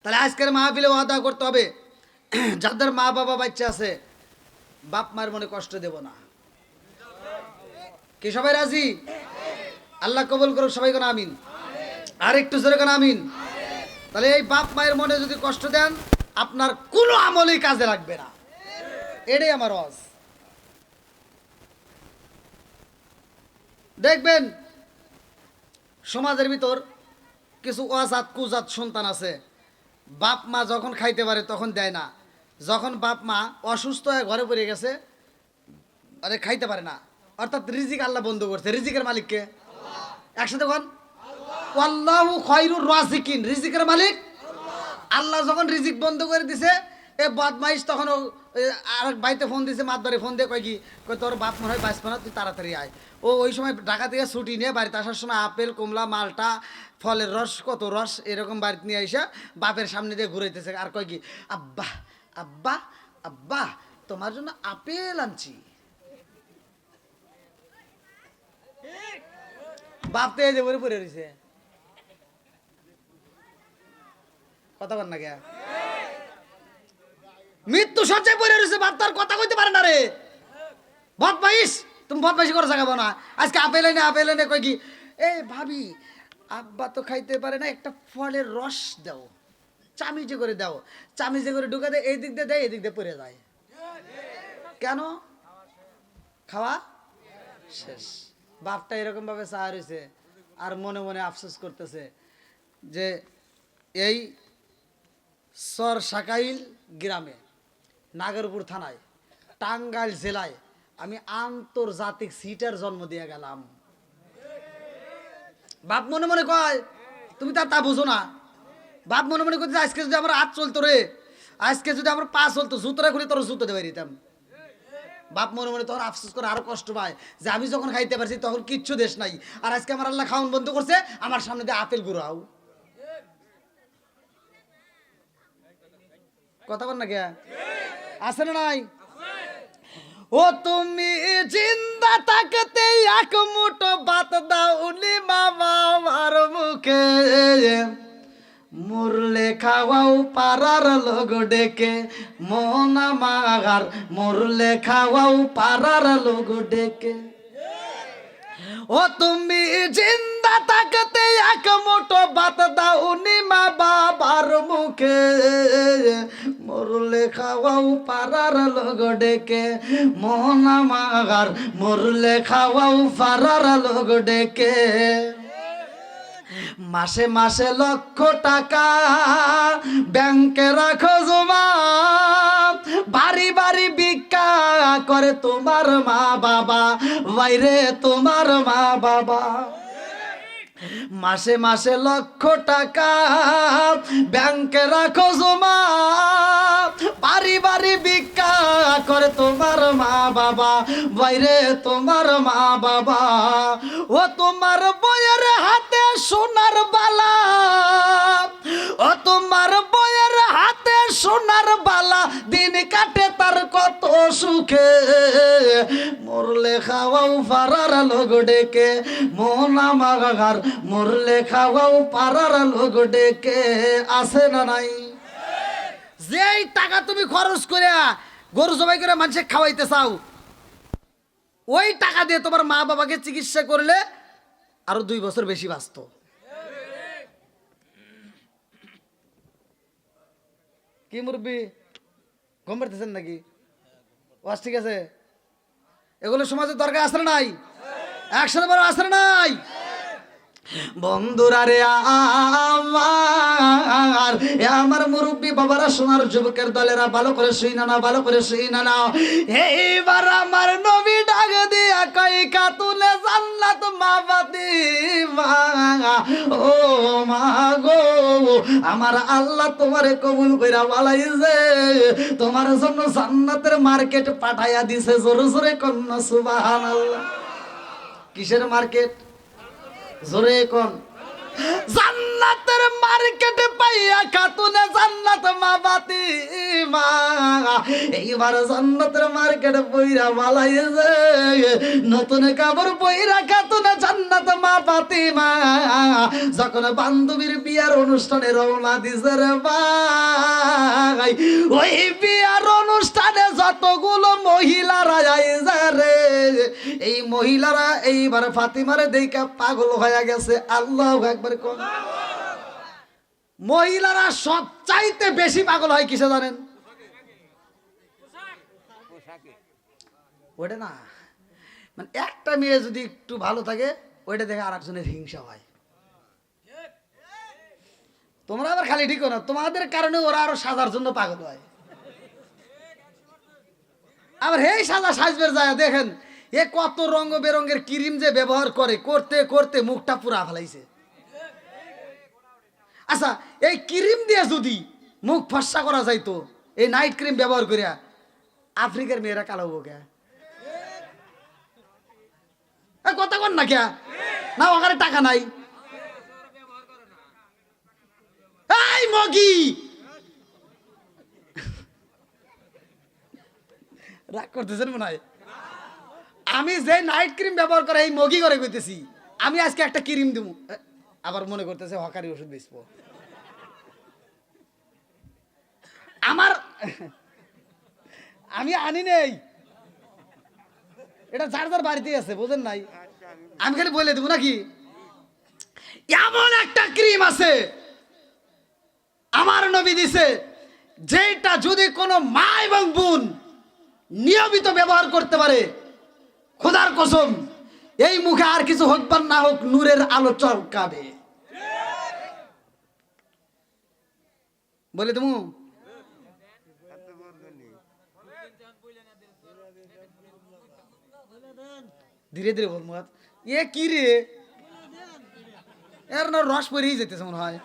তাহলে আজকের মাহফিলে ওয়াদা করতে হবে, যাদের মা বাবা বাচ্চা আছে বাপ মার মনে কষ্ট দেব না। কি সবাই রাজি? আল্লাহ কবুল করুক, সবাই কোন আমিন। আর একটু জোরে কোন আমিন। তাহলে এই বাপ মায়ের মনে যদি কষ্ট দেন আপনার কোনো আমলই কাজে লাগবে না, এটাই আমার ওয়াজ। দেখবেন সমাজের ভিতর কিছু অজাত কুজাত সন্তান আছে, বাপ মা যখন খাইতে পারে তখন দেয় না, যখন বাপ মা অসুস্থ হয়ে ঘরে পড়ে গেছে আরে খাইতে পারে না, অর্থাৎ রিজিক আল্লাহ বন্ধ করছে। রিজিকের মালিককে একসাথে বল, আল্লাহু খায়রুর রাজিকিন। রিজিকের মালিক আল্লাহ। যখন রিজিক বন্ধ করে দিছে এ বদমাইশ তখন আরেক ভাইতে ফোন দিছে, মাতবারে ফোন দিয়ে কয় কি কয় তোর বাপ মনে হয় বাঁচবে না, তুই তাড়াতাড়ি আয়। ও ওই সময় ঢাকা থেকে ছুটি নিয়ে বাড়িতে আসার সময় আপেল কমলা মালটা ফলের রস কত রস এরকম বাড়িতে নিয়ে এসে বাপের সামনে দিয়ে ঘুরাইতেছে আর কয় কি আব্বা আব্বা আব্বা তোমার জন্য আপেল আনছি। বাপ তো এই যে পরে রয়েছে, কথা বল না কে? মৃত্যু সজ্জায় পড়ে রয়েছে, বাপ তার কথা কইতে পারে না রে। বদমাইশ, তুমি বদমাইশি করে জাগাবো না। আজকে আপেল এনে আপেল এনে কই কি এ ভাবি আব্বা তো খাইতে পারে না, একটা ফলের রস দাও, চামিচে করে দাও। চামিচে করে ঢুকে দেয়, এই দিক দিয়ে দেয়, এই দিক দিয়ে পড়ে যায়। কেন? খাওয়া শেষ। বাপটা এরকম ভাবে চা রয়েছে আর মনে মনে আফসোস করতেছে যে এই সর সাকাইল গ্রামে নাগরপুর থানায় টাঙ্গাইল জেলায় আমি আন্তর্জাতিক সিটের জন্ম দিয়ে গেলাম। বাপ মনে মনে কয় তুমি তা বুঝো না। বাপ মনে মনে করতে আজকে যদি আমার হাত চলতো রে, আজকে যদি আমার পা চলতো, জুতোরা খুলে তোর জুতো দেবে দিতাম। বাপ মনে মনে তখন আফসোস করে আরো কষ্ট পায় যে আমি যখন খাইতে পারছি তখন কিচ্ছু দেশ নাই, আর আজকে আমার আল্লাহ খাওয়ান বন্ধ করছে, আমার সামনে দিয়ে আপেল ঘুরাও। কথা বল না কে? আছে না নাই? ও তুমি জিন্দা থাকতে এক মুঠো ভাত দাও উনি মা বাবার মুখে, মুরলে খাওয়াও পাড়ার লোক ডেকে, মন আমার মুরলে খাওয়াও পাড়ার লোক ডেকে। ও তুমি জিন্দা থাকতে এক মুঠো ভাত দাও উনি মা বাবার মুখে, মরলে খাওয়াও পাড়ার লোক ডেকে, মন আমার মরলে খাওয়াও পাড়ার লোক ডেকে। মাসে মাসে লক্ষ টাকা ব্যাংকে রাখো জমা, বাড়ি বাড়ি ভিক্ষা করে তোমার মা বাবা, বাইরে তোমার মা বাবা। মাসে মাসে লক্ষ টাকা ব্যাংকে রাখো জমা, বাড়ি বাড়ি ভিক্ষা করে তোমার মা বাবা, বাইরে তোমার মা বাবা। ও তোমার বইয়ের হাতে সোনার বালা, ও তোমার বইয়ের হাতে সোনার বালা, দিন কাটে তার কত সুখে, মরলে খাওয়াও পাড়ার লোক ডেকে, মন আমার মরলে খাওয়াও পাড়ার লোক ডেকে। আছে না নাই? যেই টাকা তুমি খরচ করে গরু জবাই করে মানুষে খাওয়াইতে চাও, ওই টাকা দিয়ে তোমার মা বাবাকে চিকিৎসা করলে আরো 2 বছর বেশি বাঁচত। কি মুরব্বি ঘুম পাড়তেছেন নাকি? ওয়াজ ঠিক আছে? এগুলো সমাজের দরকার আছে না নাই? একসাথে বড় আছে না নাই? বন্ধুরা রে আমার মুরব্বী বাবারা, সোনার যুবকের দলেরা, ভালো করে শুই না, ভালো করে শুই না। এইবার আমার নবী ডাক দিয়া কই কাতুলে জান্নাত মা ফাতিমা, ও মা গো আমার আল্লাহ তোমারে কবুল কইরা বালাইছে, তোমার জন্য জান্নাতের মার্কেট পাঠাইয়া দিছে। জোরে জোরে কন্যা সুবহানাল্লাহ। কিসের মার্কেট? জোরে কোন? জান্নাতের মার্কেটে পাইয়া খাতুনে জান্নাত মা ফাতিমা এইবার জান্নাতের মার্কেটে পইরা বালাইছে নতুন কাপড় পইরা খাতুনে জান্নাত মা ফাতিমা যখন বান্ধবীর বিয়ার অনুষ্ঠানে রওনা দিছে রে ভাই, ওই বিয়ার অনুষ্ঠানে যতগুলো মহিলারা আইছে রে, এই মহিলারা এইবার ফাতিমারে দেখে পাগল হয়ে গেছে। আল্লাহু আকবার কোন। মহিলারা সবচাইতে বেশি পাগল হয় কিসে জানেন? ওটা না, মানে একটা মেয়ে যদি একটু ভালো থাকে ওইটা দেখে আর একজনের হিংসা হয়। তোমরা আবার খালি ঠিক না, তোমাদের কারণে ওরা আরো সাজার জন্য পাগল হয়। আবার এই সাজা সাজবের যায় দেখেন এ কত রঙ বেরঙের ক্রিম যে ব্যবহার করে, করতে করতে মুখটা পুরা ফেলাইছে। আচ্ছা, এই ক্রিম দিয়ে যদি মুখ ফর্সা করা যাইতো, এই নাইট ক্রিম ব্যবহার করিয়া, আফ্রিকার মেয়েরা কালো হবো কে? কথা কন না কে? না ওখানে টাকা নাই। এই মগি রাগ করতেছেন মনে হয়। আমি যে নাইট ক্রিম ব্যবহার করে এই মগি করে কইতেছি, আমি আজকে একটা ক্রিম দেবো, আবার মনে করতেছে হকারি ওষুধ বেচবো। আমার আমি আনি নেই, এটা যার যার বাড়িতেই আছে, বোঝেন নাই? আমি খালি বলে দেবো নাকি? এমন একটা ক্রিম আছে আমার নবী দিছে, যেটা যদি কোনো মা এবং বোন নিয়মিত ব্যবহার করতে পারে, খোদার কসম এই মুখে আর কিছু হোক বা না হোক নূরের আলো চমকাবে। বলে তুমি ধীরে ধীরে বলবো। এ কি রে, এর না রস পরেই যেতেছে মনে হয়।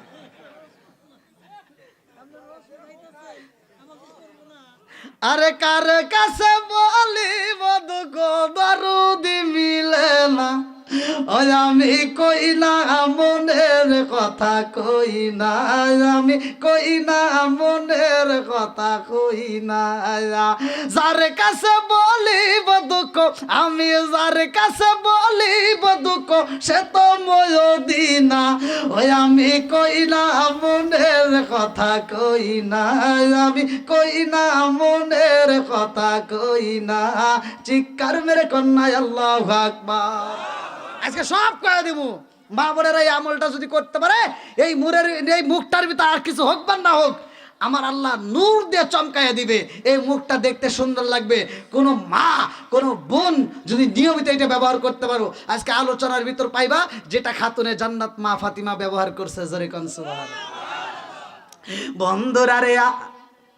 আরে কার কাছে বলিব দুঃখ দরদি মিলে না, ওই আমি কই না মনের কথা, কই না আমি কই না মনের কথা, কই না। যার কাছে বলিব দুঃখ, আমি যার কাছে বলিব দুঃখ, সে তো ময়দিনা, ওই আমি কই না মনের কথা, কই না আমি কই না মনের কথা, কই না। চিৎকার মেরে কন্যা আল্লাহু আকবার। আজকে সব কয়ে দেব, মা বোনেরা এই আমলটা যদি করতে পারে, এই মুখটার ভিতরে আর কিছু হোক বা না হোক, আমার আল্লাহ নূর দিয়ে চমকাইয়া দিবে। এই মুখটা দেখতে সুন্দর লাগবে। কোনো মা কোনো বোন যদি নিয়মিত এটা ব্যবহার করতে পারো, আজকে আলোচনার ভিতর পাইবা যেটা খাতুনে জান্নাত মা ফাতিমা ব্যবহার করছে। জোরে কোন সুবহানাল্লাহ। বন্ধুরা রে,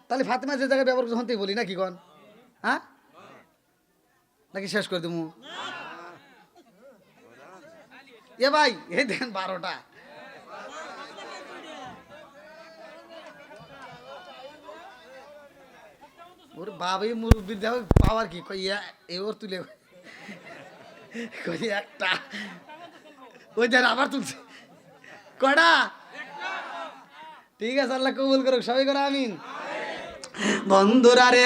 তাহলে ফাতিমা যে জায়গায় ব্যবহার করতে বলি নাকি কোন? হ্যাঁ নাকি শেষ করে দেবো? এ ভাই এই দেন 12টা। ওর বাবাই মুরব্বীর দেখো পাওয়ার কি কই ওর তুলে কই একটা, ওই দেন আবার তুলছে কয়টা? ঠিক আছে, আল্লাহ কবুল করুক, সবাই করে আমিন। বন্ধুরা রে,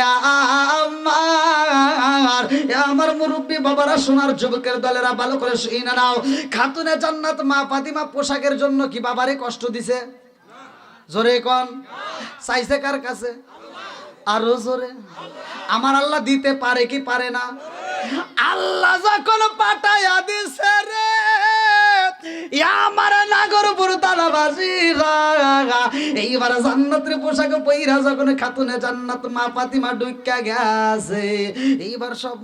আমার মুরব্বী বাবারা, সোনার যুবকের দলেরা, ভালো করে শুনে নাও। খাতুনে জান্নাত মা ফাতিমা পোশাকের জন্য কি বাবারে কষ্ট দিছে? জোরে কোন। চাইছে কার কাছে? আরো জোরে। আমার আল্লাহ দিতে পারে কি পারে না? আল্লাহ যখন পাঠাইয়া দিছে রে আমার নাগরপুর তালাবাসীরা, এইবার জান্নাতের পোশাক পইরা যখন খাতুনে জান্নাত মা ফাতিমা ঢুইকা গেছে, এইবার সব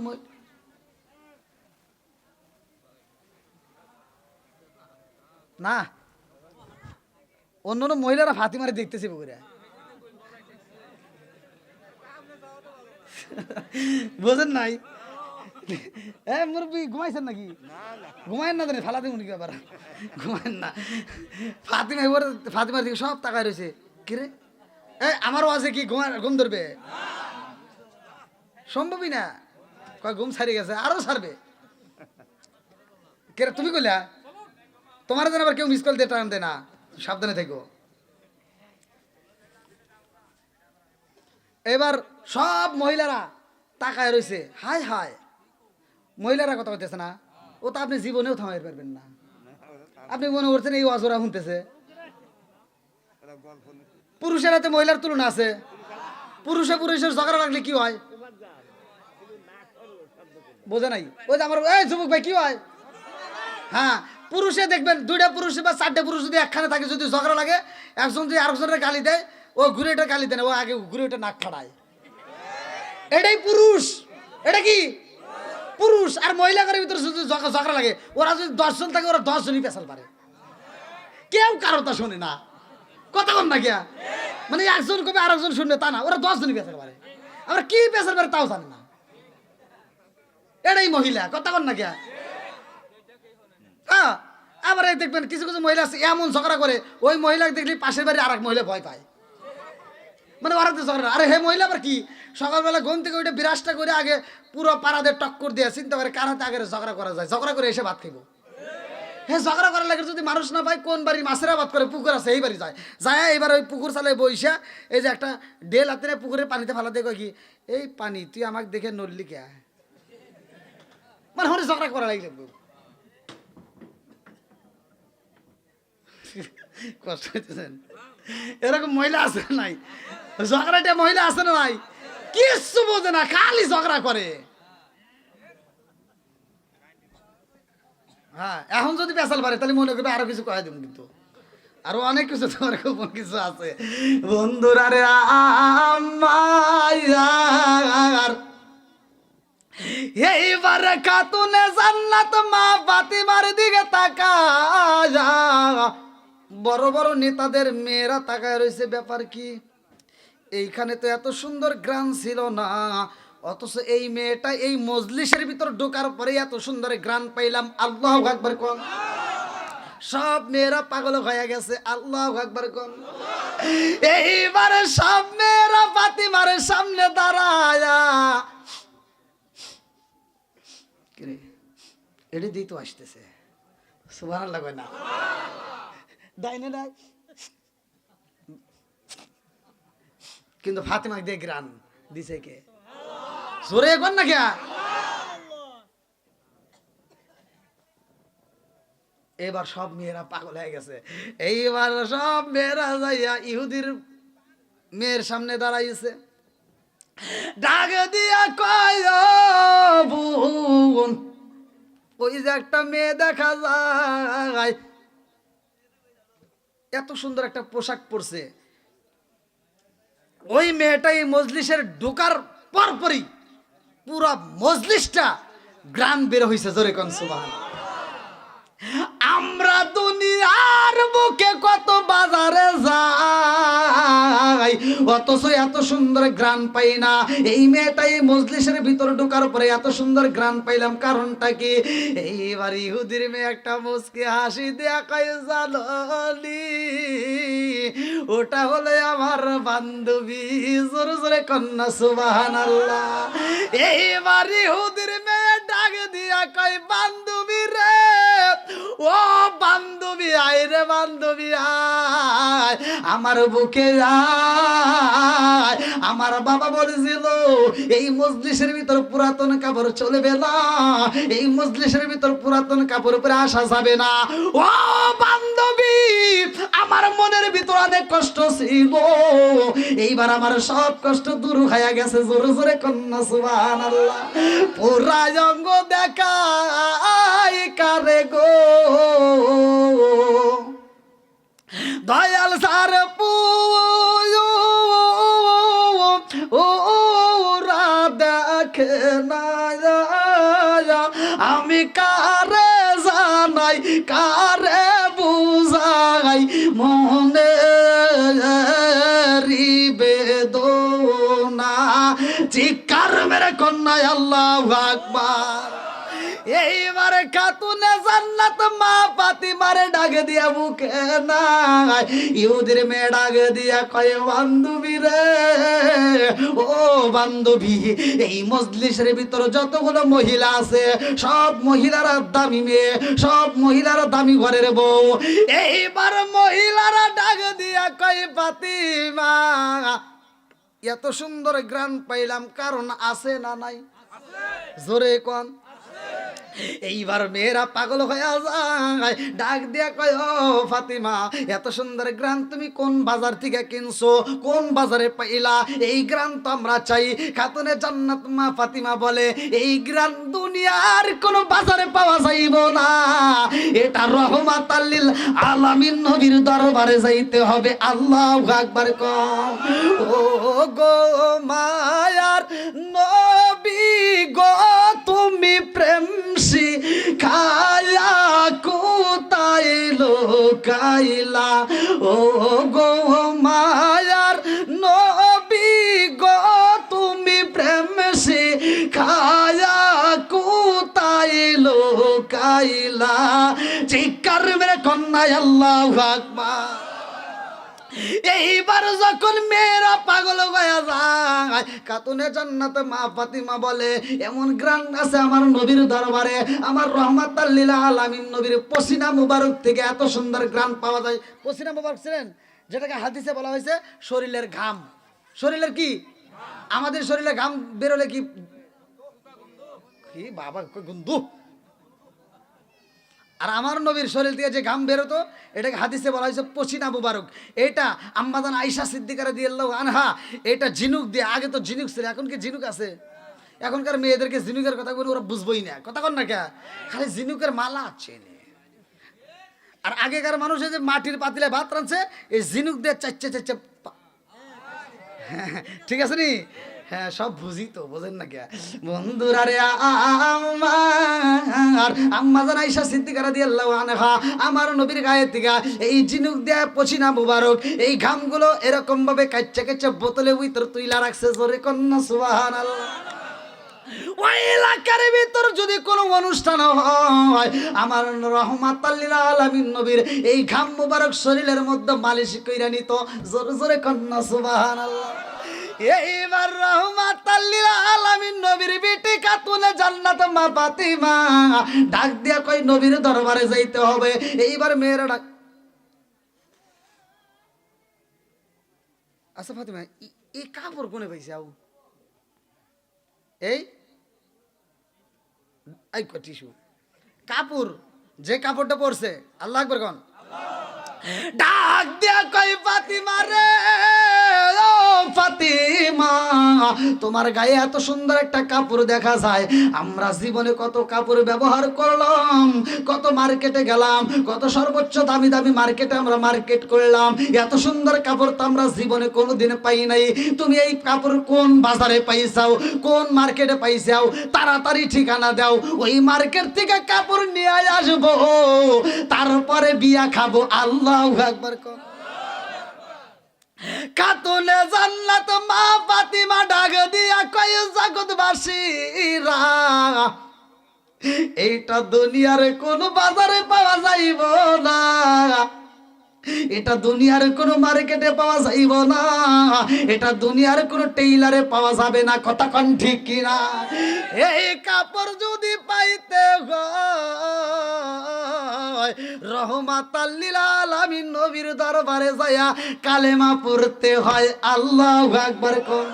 না অন্য মহিলারা ফাতিমারে দেখতেছে বগুড়া, বোঝেন নাই? মুরব্বী ঘুমাইছেন নাকি? ঘুমায়েন না জানি, ফালা দেবো নাকি আবার? ঘুমায়েন না। ফাতিমা এবার ফাতিমার দিকে সব তাকায় রয়েছে, কিরে আমারও আছে কি ঘুম ধরবে? সম্ভবই না। কয় ঘুম ছাড়িয়ে গেছে, আরো ছাড়বে। কে তুমি কইলা? তোমার যেন আবার কেউ মিস কল দিয়ে টাইম দেয় না, সাবধানে থেকো। এবার সব মহিলারা তাকায় রয়েছে, হায় হায়। মহিলারা কথা বলতেছে না, ও তো আপনি জীবনেও থামাই পারবেন না। আপনি মনে করছেন এই অজরা শুনতেছে? পুরুষের হাতে মহিলার তুলনা আছে? পুরুষের ঝগড়া লাগলে কি হয় বোঝে নাই? ওই যে আমার এই যুবক ভাই কি হয়, হ্যাঁ পুরুষে দেখবেন দুইটা পুরুষ বা চারটে পুরুষ যদি একখানে থাকে, যদি ঝগড়া লাগে, একজন যদি আরেকজনের গালি দেয়, ও ঘুরে এটা গালি দেয় না, ও আগে ঘুরে এটা নাক ফাড়ায়। এটাই পুরুষ। এটা কি পুরুষ? আর মহিলাদের ভিতরে যদি ঝগড়া লাগে, ওরা যদি 10 জন থাকে, ওরা 10 জনই পেশাল পারে, কেউ কারো তা শোনে না। কথা কন না গিয়া, মানে একজন কবে আরেকজন শুনবে তা না, ওরা 10 জনই পেশাল পারে। আমরা কি পেশাল পারে তাও জানে না। এটাই মহিলা। কথা কন না গিয়া। হ্যাঁ, আবার এই দেখবেন কিছু কিছু মহিলা আছে এমন ঝগড়া করে, ওই মহিলাকে দেখলে পাশের বাড়ি আরেক মহিলা ভয় পায়, মানে ওরা তো ঝগড়া। আরে হে মহিলা আবার কি, সকালবেলা ঘুম থেকে ওইটা বিরাজটা করে আগে পুরো পাড়াদের টক্কর দিয়ে চিন্তা করে কার হাতে আগে ঝগড়া করা যায়, ঝগড়া করে এসে ভাত খাইব। হ্যাঁ, ঝগড়া করার লাগে যদি মানুষ না পায়, কোন বাড়ির মাছের আবাদ করে পুকুর আছে এই বাড়ি যায়, যায় এবার ওই পুকুর চালে বইসা এই যে একটা ডেল হাতে পুকুরের পানিতে ফেলা দিয়ে কি, এই পানি তুই আমাকে দেখে নড়লি কে, মানে হরে ঝগড়া করা লাগবে। কষ্ট হইতেছেন? এরকম মহিলা আছে নাই? ঝগড়াটা মহিলা আছে না নাই? কিচ্ছু বোঝে না, খালি ঝগড়া করে। হ্যাঁ, এখন যদি পেশাল পারে তাহলে মনে করবে আরো কিছু কয়ে দেব, কিন্তু আরো অনেক কিছু তোমার গোপন কিছু আছে। বন্ধুরা রে আমার, এইবার খাতুনে জান্নাত মা ফাতিমার দিকে তাকায়, বড় বড় নেতাদের মেয়েরা তাকায় রয়েছে। ব্যাপার কি, এইখানে তো এত সুন্দর গ্রান ছিল না, অথচ এই মেয়েটা এই মজলিসের ভিতর ঢোকার পরে এত সুন্দর গ্রান পাইলাম। আল্লাহু আকবার কোন। সব মেয়েরা পাগল হয়ে গেছে। আল্লাহু আকবার কোন। এইবারে সব মেয়েরা ফাতিমার সামনে দাঁড়ায়া, কিরে এটি দিয়ে তো আসতেছে, সুবহানাল্লাহ কয় না, দাইনে নাই, কিন্তু ফাতিমাকে দিয়ে গ্রান দিছে কে? জোরে কর না কে? এবার সব মেয়েরা পাগল হয়ে গেছে। এইবার সব মেয়েরা যাইয়া ইহুদির মেয়ের সামনে দাঁড়াইছে, ডাক দিয়া কয়, বোন, ওই যে একটা মেয়ে দেখা যায়, এত সুন্দর একটা পোশাক পরছে, ওই মেয়েটাই মজলিসের ঢোকার পরপরই পুরা মজলিসটা গ্রাম বের হইছে। জোরে কোন সুবহানাল্লাহ। আমরা দুনিয়ার বুকে কত বাজারে যাই, অথচ এত সুন্দর গ্রান পাই না। এই মেয়েটাই মজলিসের ভিতর ঢোকার পরে এত সুন্দর গ্রান পাইলাম, কারণটা কি? এইবার ইহুদির মেয়ে একটা মুচকি হাসি দেয়া কয়, জানলি ওটা হলো আমার বান্ধবী। জোরে জোরে কন্যা সুবহানাল্লাহ। এইবার ইহুদির মেয়ে ডাক দিয়া কয়, বান্ধবী রে, ও বান্ধবী আয় রে, বান্ধবী আয় আমার বুকে আয়। আমার বাবা বলেছিল এই মজলিসের ভিতর পুরাতন কাপড় চলবে না, এই মজলিসের ভিতর পুরাতন কাপড় পরে আসা যাবে না। ও বান্ধবী, আমার মনের ভিতর অনেক কষ্ট ছিল, এইবার আমার সব কষ্ট দূর হয়ে গেছে। জোরে জোরে কন্যা সুবহানাল্লাহ। পুরা অঙ্গ দেখাই কারে গো, দয়াল সার ওরা দেখে না, আমি কারে জানাই কারে বুঝাই মনে বেদনা। চিৎকার মেরে কন্যায় আল্লাহু আকবার। এইবারে খাতুনে জান্নাত মা ফাতিমারে ডাক দিয়া বুকে নাই, ইহুদির মেয়ে ডাক দিয়া কয়, বান্ধবী রে, ও বান্ধবী, এই মজলিসের ভিতর যতগুলো মহিলা আছে সব মহিলারা দামি মেয়ে, সব মহিলারা দামি ঘরের বউ। এইবার মহিলারা ডাক দিয়া কয়, ফাতিমা এত সুন্দর গ্রান পাইলাম, কারণ আছে না নাই? জোরে কোন। এইবার মেয়েরা পাগল হয়ে যায়, ডাক দিয়া কয়, ও ফাতিমা, এত সুন্দর গ্রান তুমি কোন বাজার থেকে কিনছো, কোন বাজারে পাইলা? এই গ্রান তো আমরা চাই। খাতুনে জান্নাত মা ফাতিমা বলে, এই গ্রান দুনিয়ার কোন বাজারে পাওয়া যাইব না, এটা রহমাতাল লিল আলামিন নবীর দরবারে যাইতে হবে। আল্লাহু আকবার কম। ও গো মায়ার নবী গো, তুমি প্রেম শিখায়া কোথায় লোকাইলা? ও গো মায়ার নবী গো, তুমি প্রেম শিখায়া কোথায় লোকাইলা? চিৎকার মেরে কন্যায় আল্লাহু আকবার। এইবার যখন মেয়েরা পাগল হয়ে যায়, খাতুনে জান্নাত মা ফাতিমা বলে, এমন গ্রান আছে আমার নবীর দরবারে, আমার রহমাতাল লিল আলামিন নবীর পসিনা মুবারক থেকে এত সুন্দর গ্রান পাওয়া যায়। পসিনা মুবারক ছিলেন যেটাকে হাদিসে বলা হয়েছে শরীরের ঘাম। শরীরের কি? আমাদের শরীরে ঘাম বেরোলে কি কি বাবা গন্ধ, আর আমার নবীর শরীর থেকে যে ঘাম বেরোতো এটাকে হাদিসে বলা হয়েছে পসিনা মুবারক। এটা আম্মাজান আয়েশা সিদ্দিকা রাদিয়াল্লাহু আনহা, এটা ঝিনুক দিয়ে, আগে তো ঝিনুক ছিল, এখন কি ঝিনুক আছে? এখনকার মেয়েদেরকে ঝিনুকের কথা বলে ওরা বুঝবোই না, কথা কন না কে, খালি ঝিনুকের মালা চেনে। আর আগেকার মানুষ যে মাটির পাতিলে ভাত রাঁধছে, এই ঝিনুক দিয়ে চাচ্ছে চাচ্ছে, ঠিক আছে নি? হ্যাঁ, সব বুঝি তো, বোঝেন না কে বন্ধুরা রে? আমার আম্মাজান আয়েশা সিদ্দিকা রাদিয়াল্লাহু আনহা আমার নবীর গায়ে থেকে এই ঝিনুক দেয়া পসিনা মুবারক, এই ঘামগুলো এরকম ভাবে কাচ্চা কাচ্চা বোতলে ভিতর তুইলা রাখছে। জোরে কন্যা সুবহানাল্লাহ। ওই এলাকার ভিতর যদি কোনো অনুষ্ঠান হয়, আমার রহমাতাল লিল আলামিন নবীর এই ঘাম মুবারক শরীরের মধ্যে মালিশ কইরা নিত। জোরে জোরে কন্যা সুবহানাল্লাহ। এইবার রহমাতাল লিল আলামিন নবীর বিটি খাতুনে জান্নাত মা ফাতিমা ডাক দিয়া কই, নবীর দরবারে যাইতে হবে। এইবার মেয়েরা ডাক, আচ্ছা ফাতিমা, এই কাপড় কোনে পাইছে? আউ এই টিস্যু, কাপড়, যে কাপড়টা পরছে, আল্লাহু আকবার কোন। ডাক দিয়া কই, ফাতিমা রে, ও ফাতিমা, তোমার গায়ে এত সুন্দর একটা কাপড় দেখা যায়। আমরা জীবনে কত কাপড় ব্যবহার করলাম, কত মার্কেটে গেলাম, কত সর্বোচ্চ দামি দামি মার্কেটে আমরা মার্কেট করলাম, এত সুন্দর কাপড় তো আমরা জীবনে কোনোদিন পাই নাই। তুমি এই কাপড় কোন বাজারে পাইছাও, কোন মার্কেটে পাইছাও? তাড়াতাড়ি ঠিকানা দাও, ওই মার্কেট থেকে কাপড় নিয়ে আসবো, তারপরে বিয়া খাবো। আল্লাহু আকবার কর। খাতুনে জান্নাত মা ফাতিমা ডাক দিয়া কয়, জগৎবাসীরা, এইটা দুনিয়ার কোন বাজারে পাওয়া যাইব না, এটা দুনিয়ার কোন মার্কেটে পাওয়া যাইব না, এটা দুনিয়ার কোন টেইলারে পাওয়া যাবে না। কথা কোন ঠিক কিনা? এই কাপড় যদি পাইতে হয়, রহমাতাল লিল আলামিন নবীর দরবারে যায়া কালেমা পড়তে হয়। আল্লাহু আকবার কোন।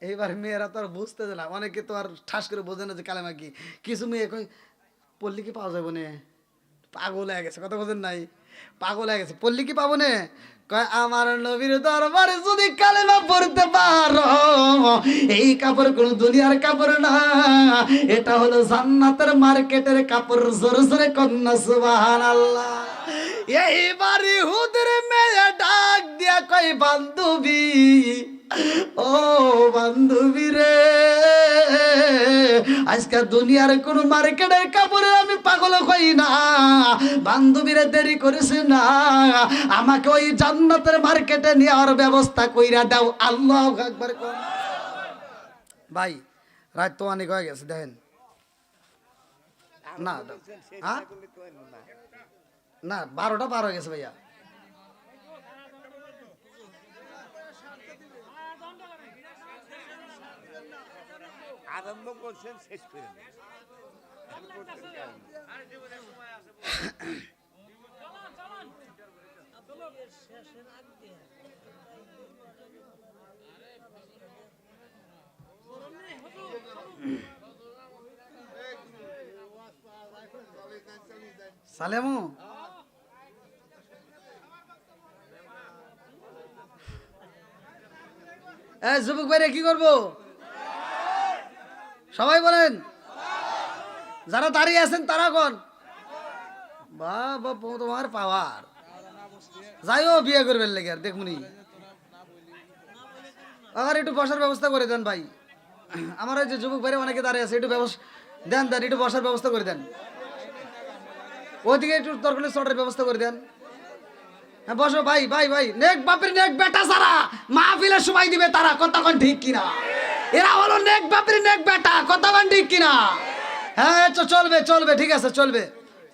এইবার মেয়েরা তো আর বুঝতে না, অনেকে তো আর ঠাস করে বোঝে না যে কালেমা কি। কিছু মেয়ে কই, পড়লে কি পাওয়া যাবে না? পাগল হয়ে গেছে, কথা বোঝেন নাই? পাগল হয়ে গেছে, পড়লে কি পাবো না? কয়, আমার নবীর দরবারে যদি কালেমা পড়তে পারো, এই কাপড় কোন দুনিয়ার কাপড় না, এটা হলো জান্নাতের মার্কেটের কাপড়। জোরে জোরে কন্যা সুবহানাল্লাহ। এইবার ইহুদের মেয়ে ডাক দিয়া কয়, বান্ধবী, ও বান্ধবী রে, আজকে দুনিয়ার কোন মার্কেটের কাপড়ে আমি পাগল হই না, বান্ধবীরা দেরি করিস না, আমাকে ওই জান্নাতের মার্কেটে নেওয়ার ব্যবস্থা কইরা দাও। আল্লাহু আকবার। ভাই, রাত তো অনেক হয়ে গেছে, দেখেন না, না 12টা পার হয়ে গেছে ভাইয়া। আরম্ভ করছেন, শেষ করে সালেমু যুবক ভাইরা কি করবো সবাই বলেন, যারা দাঁড়িয়ে আছেন তারা কোন বাবা তোমার পাওয়ার যাইও বিয়ে করবেন লেগে আর দেখুনি আবার একটু বসার ব্যবস্থা করে দেন ভাই। আমার ওই যে যুবক ভাইরা অনেকে দাঁড়িয়ে আছে, একটু দেন দেন একটু বসার ব্যবস্থা করে দেন, ওইদিকে একটু তরকারি চটের ব্যবস্থা করে দেন। হ্যাঁ বসো ভাই ভাই ভাই, নেক বাপের নেক বেটা সারা মাহফিলের সময় দিবে তারা, কথা কোন ঠিক কিনা? এরা হলো নেক বাপের নেক বেটা, কথা কোন ঠিক কিনা? হ্যাঁ চলবে চলবে, ঠিক আছে চলবে।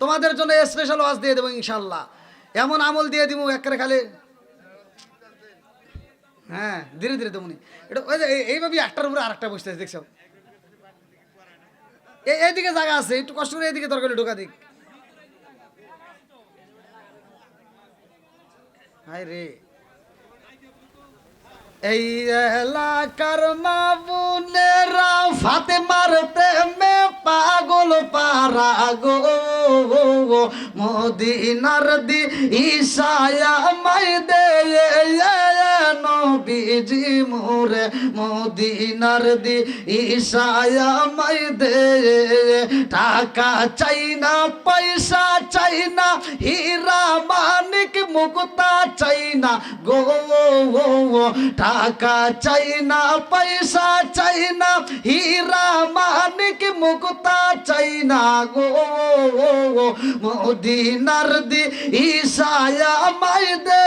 তোমাদের জন্য স্পেশাল ওয়াজ দিয়ে দেবো ইনশাল্লাহ, এমন আমল দিয়ে দিব একেবারে খালি। হ্যাঁ ধীরে ধীরে তেমনি এটা ওই যে এইভাবে একটার উপরে আর একটা বসতে আছে দেখছো, এইদিকে জায়গা আছে, একটু কষ্ট করে এইদিকে তরকারি ঢোকা দিক। হায় রে এই এলাকার মা বোনেরা ফাতেমার প্রেমে পাগল পারা গো, মদিনার দি ঈশায়া মাই দে নবীজি মোরে, মদিনার দি ঈশায়া মাই দে। টাকা চাই না পয়সা চাই না হীরা মানিক মুক্তা চাই না গো, টাকা চাই না পয়সা চাই না হীরা মানিক মুক্তা চাই না গো, মদিনার দি ঈশায়া মাই দে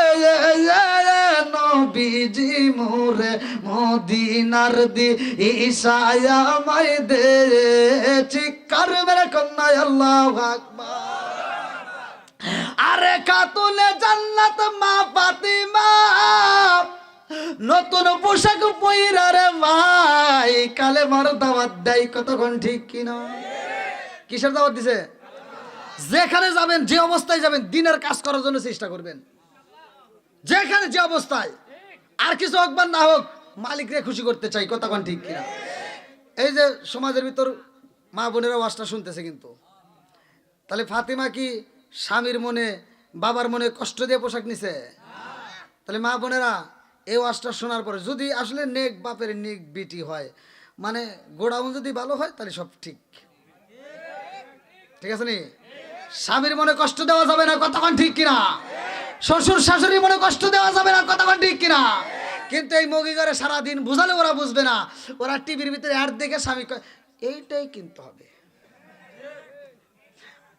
নবীজি মোরে, মদিনার দি ঈশায়া মাই দে। চিৎকার মেরে কন্যা আল্লাহু আকবার। আরে খাতুনে জান্নাত মা ফাতিমা নতুন পোশাক পইরা রে ভাই কালেমার দাওয়াত দেয়, কতক্ষণ ঠিক কিনা? কিসের দাওয়াত দিছে? যেখানে যাবেন যে অবস্থায় যাবেন দিনের কাজ করার জন্য চেষ্টা করবেন, যেখানে যে অবস্থায়, আর কিছু হোক বা না হোক মালিকরে খুশি করতে চাই, কতক্ষণ ঠিক কিনা? এই যে সমাজের ভিতর মা বোনেরা ওয়াজটা শুনতেছে, কিন্তু তাহলে ফাতিমা কি স্বামীর মনে বাবার মনে কষ্ট দিয়ে পোশাক নিছে? তাহলে মা বোনেরা এই ওয়াজটা শোনার পরে যদি আসলে নেক বাপের নেক বিটি হয়, মানে গোড়াউন যদি ভালো হয় তাহলে সব ঠিক, ঠিক আছে নি? স্বামীর মনে কষ্ট দেওয়া যাবে না, কতক্ষণ ঠিক কিনা? শ্বশুর শাশুড়ির মনে কষ্ট দেওয়া যাবে না, কতক্ষণ ঠিক কিনা? কিন্তু এই মগি করে সারাদিন বুঝালে ওরা বুঝবে না, ওরা টিভির ভিতরে অ্যাড দেখে স্বামী এইটাই কিনতে হবে,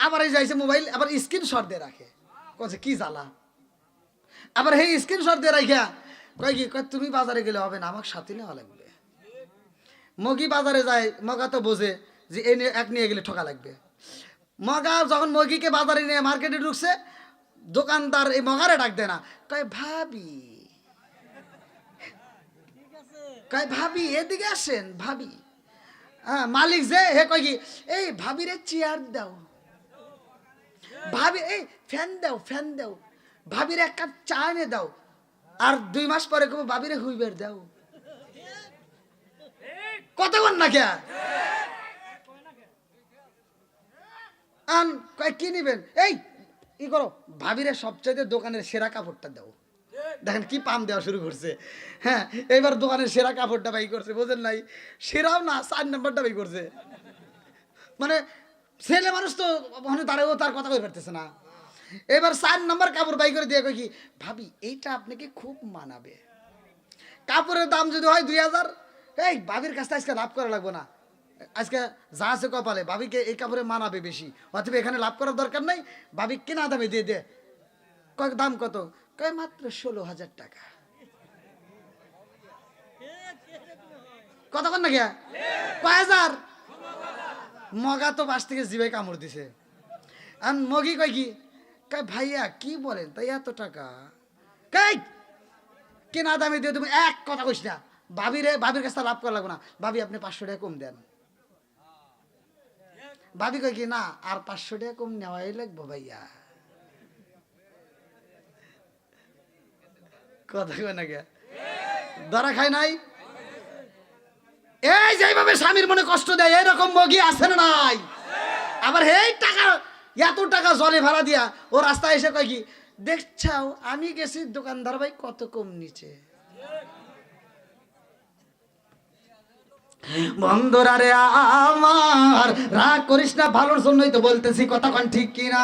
আবার এই যাইছে মোবাইল আবার স্ক্রিনশট দিয়ে রাখে, কছে কি জ্বালা, আবার এই স্ক্রিনশট দিয়ে রাখিয়া কয় কি কয় তুমি বাজারে গেলে হবে না, আমাকে সাথে নেওয়া লাগবে। মগি বাজারে যায়, মগা তো বোঝে যে এই এক নিয়ে গেলে ঠকা লাগবে। মগা যখন মগিকে বাজারে নিয়ে মার্কেটে ঢুকছে, দোকানদার এই মগারে ডাক দেয় না, কয় ভাবি, কয় ভাবি এদিকে আসেন ভাবি। হ্যাঁ মালিক যে হে কয় কি এই ভাবিরে চেয়ার দাও, ভাবি এই ফ্যান দাও ফ্যান দাও, ভাবির এক কাপ চা এনে দাও। আর 2 মাস পরে কবে ভাবিরে হুইবের দাও, কতক্ষণ না কে আন কয় কি নিবেন, এই ই করো ভাবিরে সবচাইতে দোকানের সেরা কাপড়টা দাও। দেখেন কি পাম দেওয়া শুরু করছে। হ্যাঁ এবার দোকানের সেরা কাপড়টা বাই করছে, বোঝেন নাই? সেরাও না 4 নম্বরটা বাই করছে। মানে ছেলে মানুষ তো ওখানে দাঁড়াও তার কথা কই পারতেছে না, এবার 4 নম্বর কাপড় বাই করে দিয়ে কই কি ভাবি এইটা আপনাকে খুব মানাবে। কাপড়ের দাম যদি হয় 2000, এই ভাবির কাছে আজকে লাভ করা লাগবে না, আজকে যা আছে কপালে ভাবিকে এই কাপড়ে মানাবে বেশি, অথবা এখানে লাভ করার দরকার নাই, ভাবি কেনা দামে দিয়ে দে। কয় দাম কত? কয় মাত্র 16,000 টাকা। কতক্ষণ না গিয়া কয় হাজার? মগা তো বাস থেকে জিভাই কামড় দিছে। আর মগি কয় কি কয় ভাইয়া কি বলেন তাই এত টাকা, কই কেনা দামে দিয়ে তুমি এক কথা কইস না, ভাবির কাছে লাভ করা লাগবে না, ভাবি আপনি 500 টাকা কম দেন। ভাবি কয় কি না আর 500 টাকা কম নেওয়াই লাগবো ভাইয়া। কথা কয় না কে ধরা খায় নাই? এই যেভাবে স্বামীর মনে কষ্ট দেয় এরকম মগি আছে না নাই? আবার এই টাকা এত টাকা জলে ভাড়া দিয়া ও রাস্তায় এসে কয় কি, দেখছাও আমি গেছি দোকানদার ভাই কত কম নিচে। বন্ধুরা রে আমার, রাগ করিস না, ভালোর জন্যই তো বলতেছি, কথা কোন ঠিক কিনা?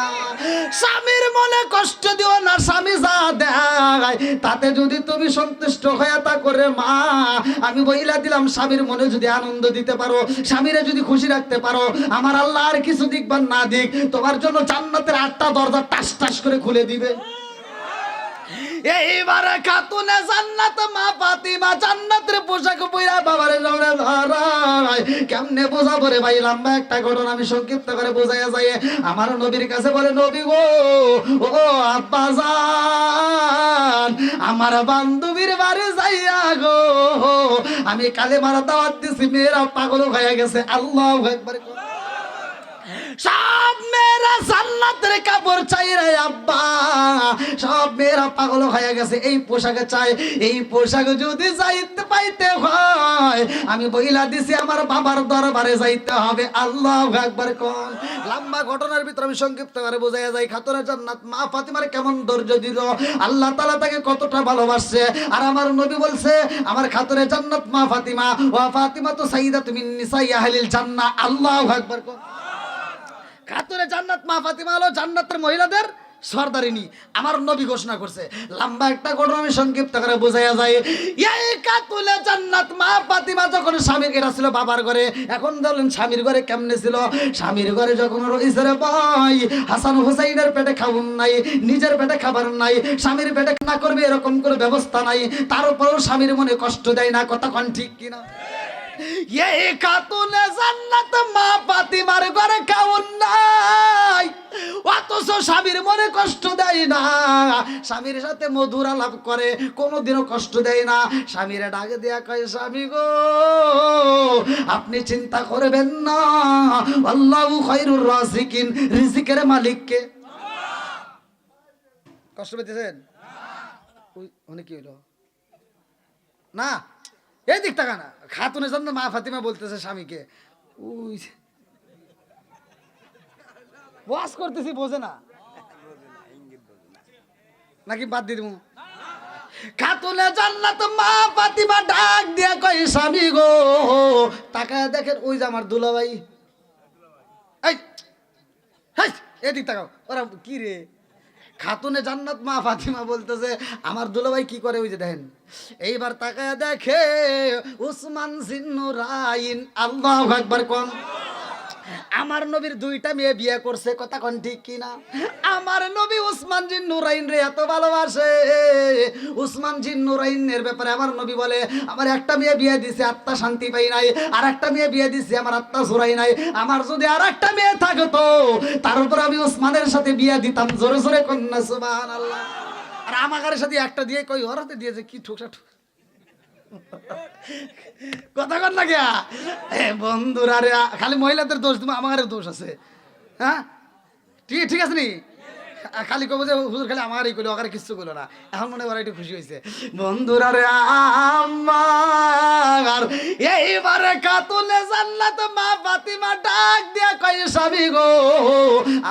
স্বামীর মনে কষ্ট দিও না, স্বামী যা দেয় তাতে যদি তুমি সন্তুষ্ট হয়ে তা করে মা, আমি বইলা দিলাম, স্বামীর মনে যদি আনন্দ দিতে পারো, স্বামীরে যদি খুশি রাখতে পারো, আমার আল্লাহ আর কিছু দিক বা না দিক, তোমার জন্য জান্নাতের 8টা দরজা টাস টাস করে খুলে দিবে। এইবারে খাতুনে জান্নাত মা ফাতিমা জান্নাতের পোশাক পইরা বাবারে জড়ে ধরায়। কেমনে বোঝাবো রে ভাই, লম্বা একটা ঘটনা আমি সংক্ষিপ্ত করে বোঝাইয়া যাই। আমার নবীর কাছে বলে, নবী গো, ও আব্বা জান, আমার বান্ধবীর বাড়ি যাইয়া গো আমি কালেমার দাওয়াত দিছি, মেয়েরা পাগল হয়ে গেছে। আল্লাহু আকবার। সব মেয়েরা জান্নাতের কাপড় চাই রে আব্বা, সব মেয়েরা পাগল হয়ে গেছে এই পোশাকে চাই। এই পোশাক যদি যাইতে পাইতে হয়, আমি বইলা দিছি আমার বাবার দরবারে যাইতে হবে। আল্লাহু আকবার কোন। লম্বা ঘটনার ভিতর আমি সংক্ষিপ্ত করে বোঝাইয়া যাই, খাতুনে জান্নাত মা ফাতিমার কেমন ধৈর্য দিল, আল্লাহ তাআলা তাকে কতটা ভালোবাসছে। আর আমার নবী বলছে, আমার খাতুনে জান্নাত মা ফাতিমা, ওয়া ফাতিমা তো সাইয়্যিদাতুম মিন নিসাই আহলিল জান্নাহ। আল্লাহু আকবার কোন। খাতুনে জান্নাত মা ফাতিমা হলো জান্নাতের মহিলাদের সর্দারিনী, আমার নবী ঘোষণা করছে। লম্বা একটা ঘটনা আমি সংক্ষিপ্ত করে বোঝাইয়া যায়। এই খাতুনে জান্নাত মা ফাতিমা যখন স্বামীর, এটা ছিল বাবার ঘরে, এখন ধরলেন স্বামীর ঘরে কেমনে ছিল। স্বামীর ঘরে যখন রইছে রে ভাই, হাসান হুসাইনের পেটে খাবার নাই, নিজের পেটে খাবার নাই, স্বামীর পেটে না করবে এরকম কোনো ব্যবস্থা নাই, তারপরেও স্বামীর মনে কষ্ট দেয় না, কথা কোন ঠিক কিনা? এই খাতুনে জান্নাত মা ফাতিমার ঘরে খাওন নাই, অথচ স্বামীর মনে কষ্ট দেয় না, স্বামীর সাথে মধুর আলাপ করে, কোনোদিনও কষ্ট দেয় না। স্বামীরা ডাকে দেয়া কয়, স্বামী গো আপনি চিন্তা করবেন না, আল্লাহু খায়রুর রাযিকিন, রিজিকের মালিক কে? কষ্ট পেতেছেন? ওই অনেক কি হলো না, এই দিক টাকা না, খাতুনে জান্নাত মা ফাতিমা বলতেছে স্বামীকে, ওই ওয়াজ করতেছি বোঝে না নাকি বাদ দিয়ে দেবো? খাতুনে জান্নাত মা ফাতিমা ডাক দিয়া কয়, স্বামী গো তাকায় দেখেন, ওই যে আমার দুলাভাই, এই এদিক তাকাও, ওরা কি রে? খাতুনে জান্নাত মা ফাতিমা বলতেছে, আমার দুলাভাই কি করে, ওই যে দেখেন। এইবার তাকায় দেখে উসমান জিন্নুরাইন। আল্লাহু আকবার কোন। আমার নবীর 2টা মেয়ে বিয়ে করছে, কথা কোন ঠিক কিনা? আমার নবী উসমান জিন্নুরাইন রে এত ভালোবাসে। উসমান জিন্নুরাইনের ব্যাপারে আমার নবী বলে, আমার একটা মেয়ে বিয়ে দিছে, আত্মা শান্তি পাই নাই, আর একটা মেয়ে বিয়ে দিছে, আমার আত্মা জোরাই নাই, আমার যদি আর একটা মেয়ে থাকতো তার উপর আমি উসমানের সাথে বিয়ে দিতাম। জোরে জোরে কন্যা সুবহানাল্লাহ। আর আমাদের সাথে একটা দিয়ে কই ওরাতে দিয়েছে কি ঠুকসা ঠুক, কথা কর না গিয়া। বন্ধুরা রে, খালি মহিলাদের দোষ, তুমি আমাদের দোষ আছে। হ্যাঁ ঠিক আছে নি, খালি কব যে হুজুর খালি আমারই কইলো, ওখানে কিছু কইলো না। এখন মনে হয় একটু খুশি হয়েছে। বন্ধুরা রে আমার, এইবারে খাতুনে জান্নাত মা ফাতিমা ডাক দিয়া কয়, স্বামী গো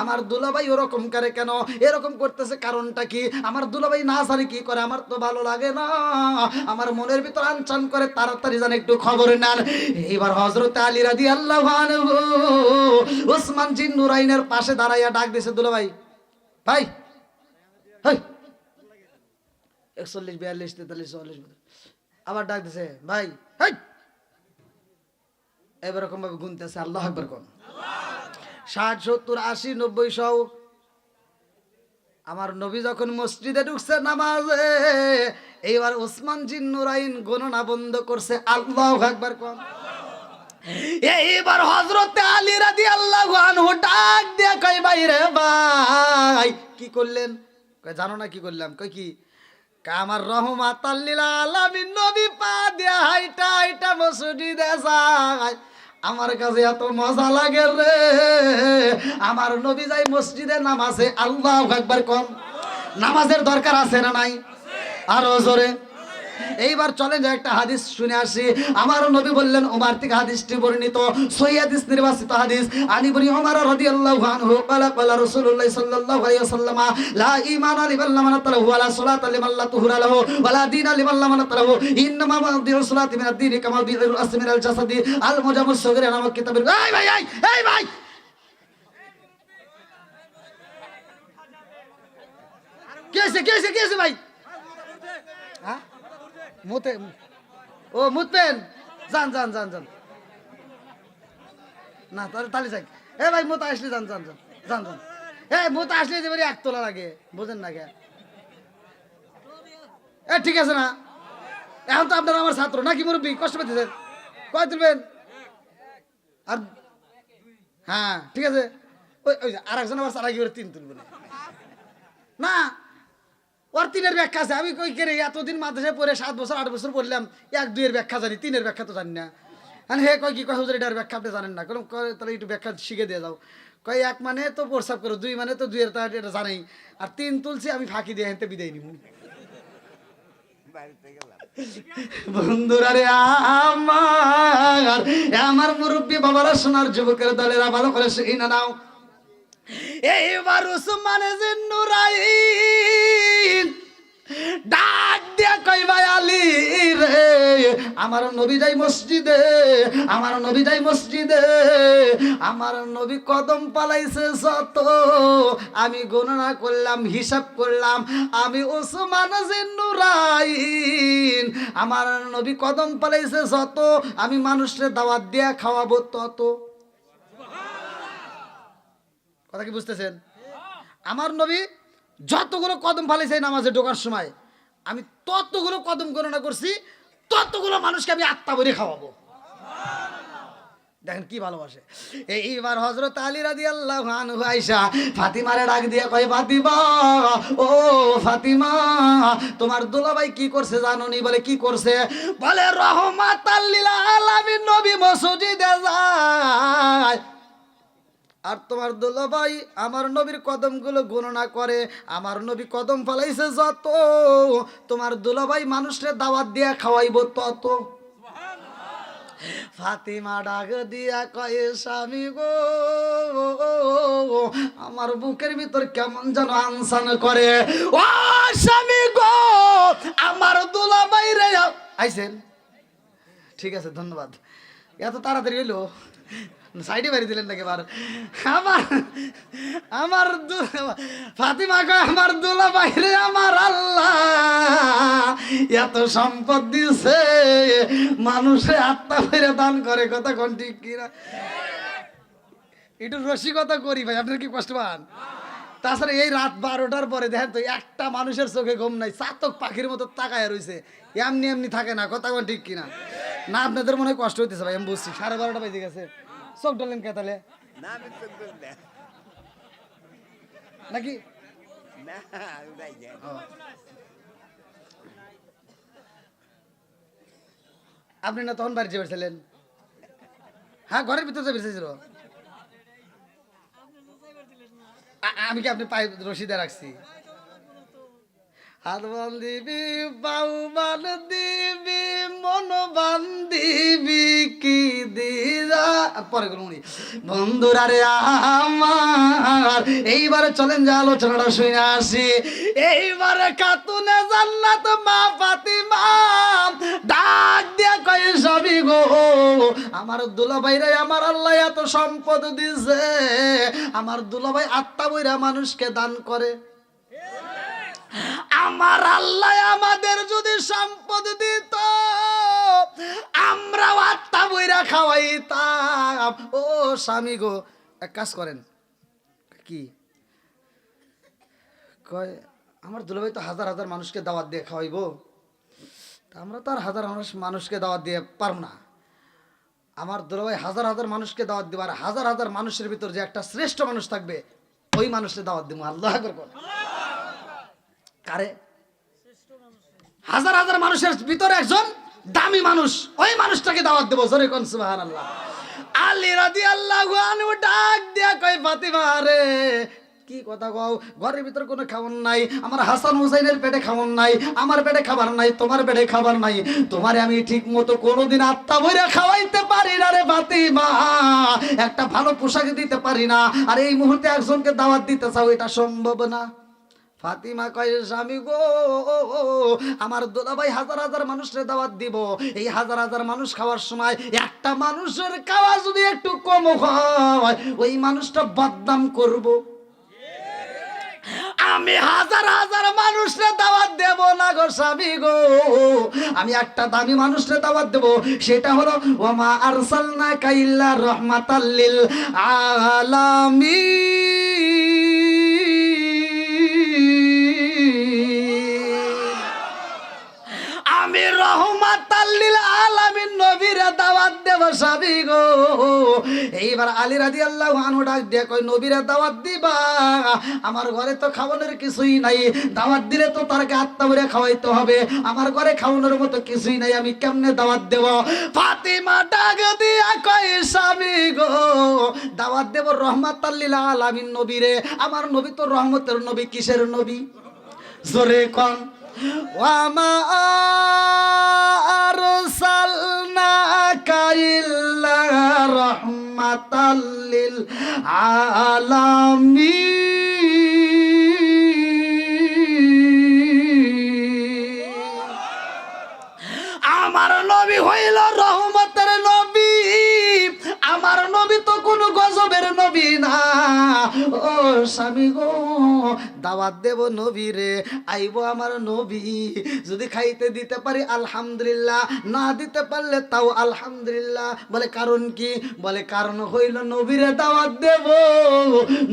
আমার দুলাভাই ওরকম করে কেন, এরকম করতেছে কারণটা কি? আমার দুলাভাই না জানি কি করে, আমার তো ভালো লাগে না, আমার মনের ভিতর আনচান করে, তাড়াতাড়ি জান একটু খবর নেন। এইবার হযরত আলী রাদিয়াল্লাহু আনহু উসমান জিন্নুরাইনের পাশে দাঁড়াইয়া ডাক দিছে, দুলাভাই ভাই, 41 42 43 44, আবার ডাক দিছে, ভাই এবার এরকম ভাবে গুনতেছে। আল্লাহু আকবার কোন। 60 70 80 90 100। আমার নবী যখন মসজিদে ঢুকছে নামাজে, এইবার উসমান জিন্নুরাইন গণনা বন্ধ করছে। আল্লাহু আকবার কোন। এইবার হযরত আলী রাদিয়াল্লাহু আনহু ডাক দিয়া কয়, ভাই রে ভাই কি করলেন? কয় জানো না কি করলাম? কয় কি? আমার রহমাতাল লিল আলামিন নবী পা দিয়া হাইটা হাইটা মসজিদে যায়, আমার কাছে এত মজা লাগে রে, আমার নবী যাই মসজিদে নামাজে। আল্লাহু আকবার কোন। নামাজের দরকার আছে না নাই? আরো জোরে। এইবার চলেন যে একটা হাদিস শুনে আসি। আমার নবী বললেন, ওমর থেকে হাদিসটি বর্ণিত, সহিহ হাদিস, নির্বাচিত হাদিস। আনি বনি ওমর রাদিয়াল্লাহু আনহু ক্বালা ক্বালা রাসূলুল্লাহ সাল্লাল্লাহু আলাইহি ওয়াসাল্লাম, লা ঈমানা লিমান লা মানাতাহু ওয়া লা সালাতা লিমান লা তুহরা লাহু ওয়া লা দীনা লিমান লা মানাতাহু। ইন্নামা মাউদিউস সালাতি মিনাদ দীনি কামা বিল আসমি মিনাল জাসাদি আল মুজামুস সাগীর নামক কিতাবের। এই ভাই, এই ভাই, কি হয়েছে ভাই? হ্যাঁ মুতে, ও মুতবেন, যান যান যান যান না, তাহলে যাই। এ ভাই মুতা আসলে যান যান যান যান যান। মুতা আসলে যে এক তোলা লাগে, বুঝেন না কে? ঠিক আছে না? এখন তো আপনারা আমার ছাত্র নাকি মুরব্বী, কষ্ট পেতেছেন, কয় তুলবেন? আর হ্যাঁ ঠিক আছে, ওই আর একজন আবার চারা গিয়ে 3 তুলবেন না, ওর 3-এর ব্যাখ্যা আছে। আমি কই করে এতদিন মাদ্রাসায় পড়ে 7 বছর 8 বছর পড়লাম, 1-2-এর ব্যাখ্যা জানি, 3-এর ব্যাখ্যা তো জানি না। আর হে কয় কি, কয় হুজুর এটার ব্যাখ্যা আপনি জানেন না? কারণ তাহলে একটু ব্যাখ্যা শিখে দিয়ে যাও। কয় 1 মানে তো প্রস্তাব করো, 2 মানে তো 2-এর, তা এটা জানাই, আর 3 তুলছি আমি ফাঁকি দিয়ে হেনতে বিদায় নিব। বন্ধুরা রে আমার মুরব্বী বাবারা, সোনার যুবকের দলেরা, ভালো করে শুই না নাও। এইবার উসমান জিন্নুরাইন ডাক দিয়া কই, ভাই আলী রে, আমার নবী যাই মসজিদে, আমার নবী যাই মসজিদে, আমার নবী কদম পালাইছে যত, আমি গণনা করলাম, হিসাব করলাম, আমি উসমান জিন্নুরাইন, আমার নবী কদম পালাইছে যত, আমি মানুষের দাওয়াত দিয়া খাওয়াবো তত। কথা কি বুঝতেছেন? আমার নবী যতগুলো কদম ফালাইছে নামাজে ঢোকার সময়, আমি ততগুলো কদম গণনা করছি, ততগুলো মানুষকে আমি আত্মা ভরে খাওয়াবো। দেখেন কি ভালোবাসে। এইবার হযরত আলী রাদিয়াল্লাহু আনহু আয়েশা ফাতিমারে ডাক দিয়ে কয়, ফাতিমা, ও ফাতিমা, তোমার দুলাভাই কি করছে জানো নি? বলে কি করছে? বলে রহমাতাল লিল আলামিন নবী মসজিদে যায়, আর তোমার দুলাভাই আমার নবীর কদমগুলো গণনা করে, আমার নবী কদম ফলাইছে যত, তোমার দুলাভাই মানুষের দাওয়াত দিয়া খাওয়াইবো তত। ফাতিমা ডাক দিয়া কয়ে, স্বামী গো, আমার বুকের ভিতর কেমন যেন আনসান করে। ও স্বামী গো, আমার দুলাভাই রে আইছেন। ঠিক আছে, ধন্যবাদ। এত তাড়াতাড়ি হইলো, সাইডে বাড়ি দিলেন নাকি? আমার ফাতিমা কয়, আমার দুলাভাই রে, আমার আল্লাহ এত সম্পদ দিছে, মানুষে আত্মা ফেরে দান করে। কথা কোন ঠিক কিনা? একটু রসিকতা করি ভাই, আপনার কি কষ্ট পান? তাছাড়া এই রাত 12টার পরে দেখেন তো, একটা মানুষের চোখে ঘুম নাই, চাতক পাখির মতো তাকায় রয়েছে, এমনি এমনি থাকে না। কথা কোন ঠিক কিনা? না আপনাদের মনে হয় কষ্ট হইতেছে ভাই, আমি বুঝছি। 12:30 বেজে গেছে, চোখ ডলেন কে তাহলে? নাকি আপনি না তখন বাড়ি চেপেছিলেন? হ্যাঁ, ঘরের ভিতরে চেপেছিল। আমি কি আপনি পায়ে রশিদে রাখছি? হাত বান দিবি, পাউ বান দিবি, মন বান দিবি, কি দিরা পরে গুলি। বন্ধুরা রে আমার, এইবারে চলেন যে আলোচনাটা শুনে আসি। এইবারে খাতুনে জান্নাত মা ফাতিমা ডাক দিয়া কয়, স্বামী গো, আমার দুলাভাই রে, আমার আল্লাহ এত সম্পদ দিছে, আমার দুলাভাই আত্মা বইরা মানুষকে দান করে। আমার আল্লাহ আমাদের যদি সম্পদ দিত, আমরাও আত্মা বইরা খাওয়াইতাম। ও স্বামী গো, এক কাজ করেন। কি কয়, আমার দুলাভাই তো হাজার হাজার মানুষকে দাওয়াত দিয়ে খাওয়াইবো, আমরা তো আর হাজার মানুষকে দাওয়াত দিয়ে পারবো না। আমার দুলাভাই হাজার হাজার মানুষকে দাওয়াত দিব, আর হাজার হাজার মানুষের ভিতর যে একটা শ্রেষ্ঠ মানুষ থাকবে, ওই মানুষকে দাওয়াত দিব। আল্লাহ আকবার। কারে? হাজার হাজার মানুষের ভিতরে একজন দামি মানুষ, ওই মানুষটাকে দাওয়াত দেবো। জোরে কোন সুবহানাল্লাহ। আলী রাদিয়াল্লাহু আনহু ডাক দিয়া কয়, ফাতিমা রে, কি কথা কও, ঘরের ভিতর কোনো খাবার নাই, আমার হাসান হুসাইনের পেটে খাবার নাই, আমার পেটে খাবার নাই, তোমার পেটে খাবার নাই, তোমারে আমি ঠিক মতো কোনোদিন আত্মা ভরে খাওয়াইতে পারি না রে ফাতিমা, একটা ভালো পোশাক দিতে পারি না, আর এই মুহূর্তে একজনকে দাওয়াত দিতে চাও, এটা সম্ভব না। ফাতিমা কয় স্বামী গো, আমার দুলাভাই হাজার হাজার মানুষের দাওয়াত দিব, এই হাজার হাজার মানুষ খাওয়ার সময় একটা মানুষের খাওয়া যদি একটু কম হয়, ওই মানুষটা বদনাম করব। আমি হাজার হাজার মানুষের দাওয়াত দেব না গো স্বামী গো, আমি একটা দামি মানুষের দাওয়াত দেব, সেটা হলো ওমা আরসালনাকা ইল্লা রাহমাতাল লিল আলামিন। আমি রহমাতাল লিল আলামিন নবীর দাওয়াত দেব স্বামী গো। এইবার আলী রাদিয়াল্লাহু আনহু ডাক দিয়ে কই নবীর দাওয়াত দিবা, আমার ঘরে তো খাওয়ানোর কিছুই নাই, দাওয়াত দিলে তো তারকে আত্মা ভরে খাওয়াইতে হবে, আমার ঘরে খাওয়ানোর মতো কিছুই নাই, আমি কেমনে দাওয়াত দেব? ফাতিমা ডাক দিয়া কই স্বামী গো, দাওয়াত দেব রহমাতাল লিল আলামিন নবীরে, আমার নবী তো রহমতের নবী, কিসের নবী? জোরে কোন। ওয়ামা আরসালনাকা ইল্লা রাহমাতাল লিল আলামিন। আমার নবী হইল রহমতের নবী, আমার নবী তো কোন গজবের নবী না। ও স্বামী গো, দাওয়াত দেব নবীরে, আইব আমার নবী, যদি খাইতে দিতে পারি আলহামদুলিল্লাহ, না দিতে পারলে তাও আলহামদুলিল্লাহ। বলে কারণ কি? বলে কারণ হইল নবীরে দাওয়াত দেব,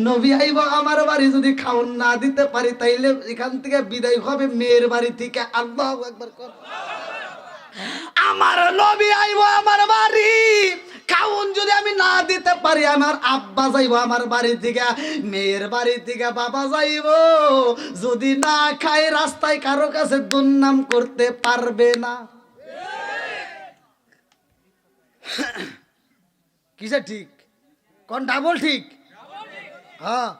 নবী আইব আমার বাড়ি, যদি খাওন না দিতে পারি তাইলে এখান থেকে বিদায় হবে মেয়ের বাড়ি থেকে। আল্লাহু আকবার কর। আমার নবী আইব আমার বাড়ি, খাউন যদি আমি না দিতে পারি, আমার আব্বা যাইব আমার বাড়ি থেকে, মেয়ের বাড়ি থেকে বাবা যাইব, যদি না খায় রাস্তায় কারো কাছে দুর্নাম করতে পারবে না। কিসে ঠিক কোন? ডাবল ঠিক। হ্যাঁ,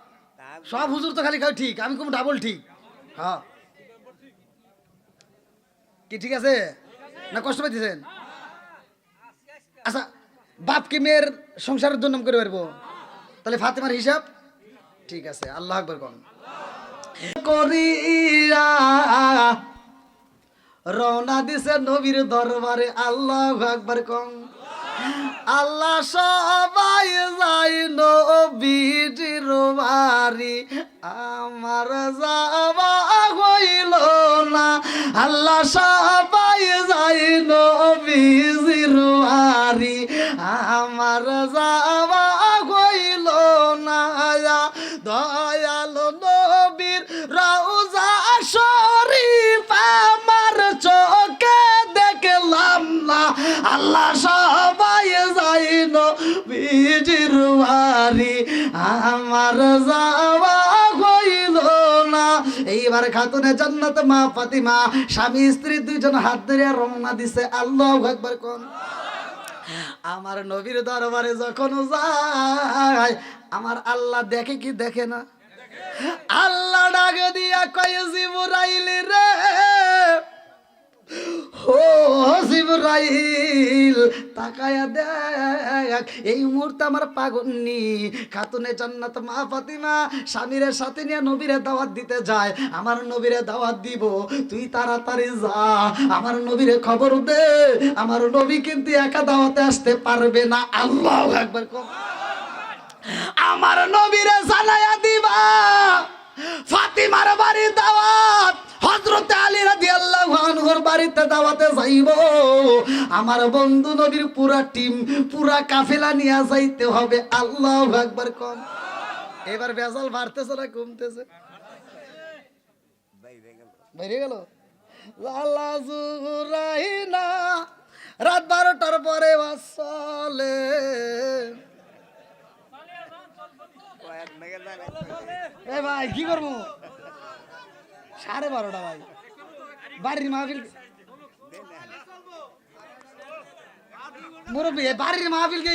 সব হুজুর তো খালি খাও ঠিক, আমি কোন ডাবল ঠিক? হ্যাঁ, কি ঠিক আছে না কষ্ট পাইতেছেন? আচ্ছা, বাপ কি মেয়ের সংসারের দুর্নাম করে পারবো? তাহলে ফাতেমার হিসাব ঠিক আছে। আল্লাহ আকবার কোন। করিয়া রওনা দিছে নবীর দরবারে। আল্লাহু আকবার কোন। আল্লাহ সবাই যাই নবীর বাড়ি, আমার যাওয়া হইল না। আল্লাহ সবাই যাই নবীর বাড়ি, আমার যাওয়া হইল না। দয়াল নবীর রওজা শরীফ আমার চোখে দেখলাম না। আল্লাহ সবাই যাই নবীর বাড়ি, আমার যাওয়া হইল না। এইবার খাতুনে জান্নাত মা ফাতিমা স্বামী স্ত্রী দুইজন হাত ধরে রওনা দিছে। আল্লাহু আকবার কোন। আমার নবীর দরবারে যখন যায়, আমার আল্লাহ দেখে কি দেখে না? আল্লাহ ডাক দিয়া কয় জিবরাইল রে, ও জিবরাইল তাকায়া দেখ, এই মুহূর্তে আমার পাগন্নি খাতুনে জান্নাত মা ফাতিমা স্বামীর সাথে নিয়ে নবীরে দাওয়াত দিতে যায়। আমার নবীরে দাওয়াত দিব, তুই তাড়াতাড়ি যা, আমার নবীরে খবর দে, আমার নবী কিন্তু একা দাওয়াতে আসতে পারবে না। আল্লাহু আকবার কর। আমার নবীরে জানায়া দিবা ফাতিমার বাড়ি দাওয়াত, হযরত আলী রাদিয়াল্লাহু আনহুর বাড়িতে দাওয়াতে যাইব। আমার বন্ধু নবীর পুরা টিম, পুরা কাফেলা নিয়ে যাইতে হবে। আল্লাহু আকবার কোন। এবার বেজাল বাড়তেছে না কমতেছে? বাইরে গেল। লালা জুরাইনা রাত 12টার পরে আসলে। এ ভাই কি করবো? 12:30 ভাই, বাড়ির মাহফিল মুরব্বী, বাড়ির মাহফিল কে